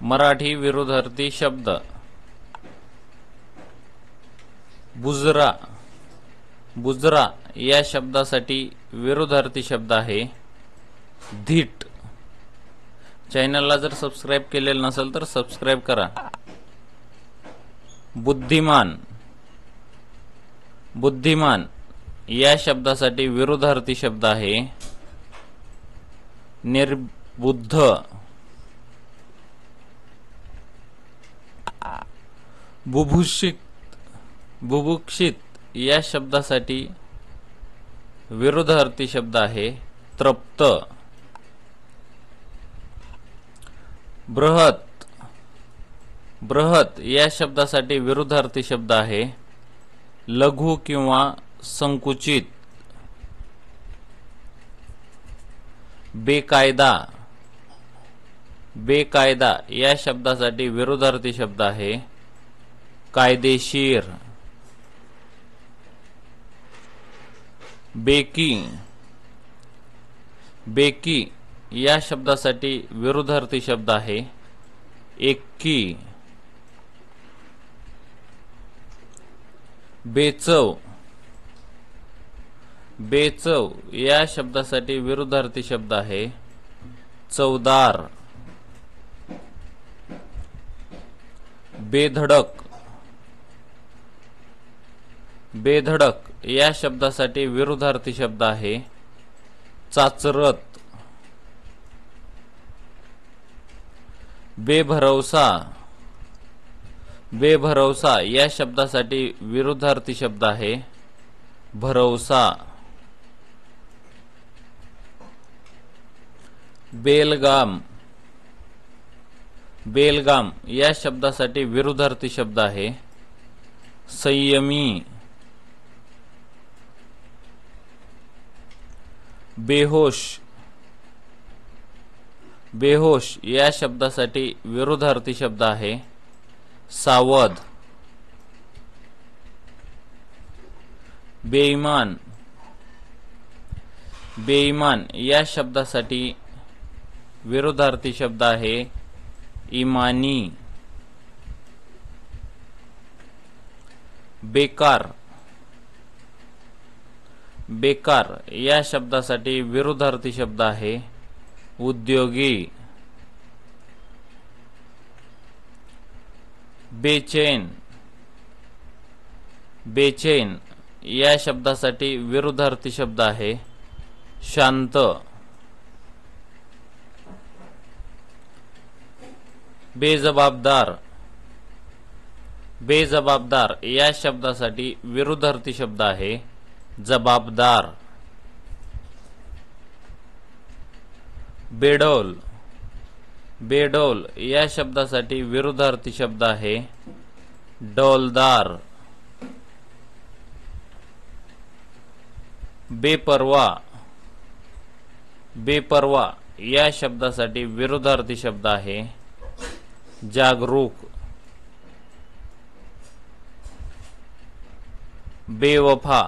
मराठी विरुद्धार्थी शब्द बुजरा। बुजरा या शब्दासाठी विरुद्धार्थी शब्द आहे धीट। चॅनलला जर सबस्क्राइब केलेलं नसेल तर सबस्क्राइब करा। बुद्धिमान। बुद्धिमान या शब्दासाठी विरुद्धार्थी शब्द आहे निर्बुद्ध। बुभुक्षित। बुभुक्षित या शब्दासाठी विरुद्धार्थी शब्द आहे तृप्त। बृहत। बृहत या शब्दासाठी विरुद्धार्थी शब्द आहे लघु किंवा संकुचित। बेकायदा। बेकायदा या शब्दासाठी विरुद्धार्थी शब्द आहे कायदेशीर। बेकी। बेकी या शब्दासाठी विरुद्धार्थी शब्द आहे एक्की। बेचव। बेचव या शब्दासाठी विरुद्धार्थी शब्द आहे चवदार। बेधडक। बेधडक या शब्दासाठी विरुद्धार्थी शब्द आहे चाचरत। बेभरवसा। बेभरवसा या शब्दासाठी विरुद्धार्थी शब्द आहे भरवसा। बेलगाम। बेलगाम या शब्दासाठी विरुद्धार्थी शब्द आहे संयमी। बेहोश। बेहोश या शब्दासाठी विरुद्धार्थी शब्द आहे सावध। बेईमान। बेईमान या शब्दासाठी विरुद्धार्थी शब्द आहे इमानी। बेकार। बेकार या शब्दासाठी विरुद्धार्थी शब्द आहे उद्योगी। बेचैन। बेचैन या शब्दासाठी विरुद्धार्थी शब्द आहे शांत। बेजबाबदार। बेजबाबदार या शब्दासाठी विरुद्धार्थी शब्द आहे जबाबदार। बेडौल। बेडौल या शब्दासाठी विरुद्धार्थी शब्द आहे डौलदार। बेपरवा। बेपरवा या शब्दासाठी विरुद्धार्थी शब्द आहे जागरूक। बेवफा।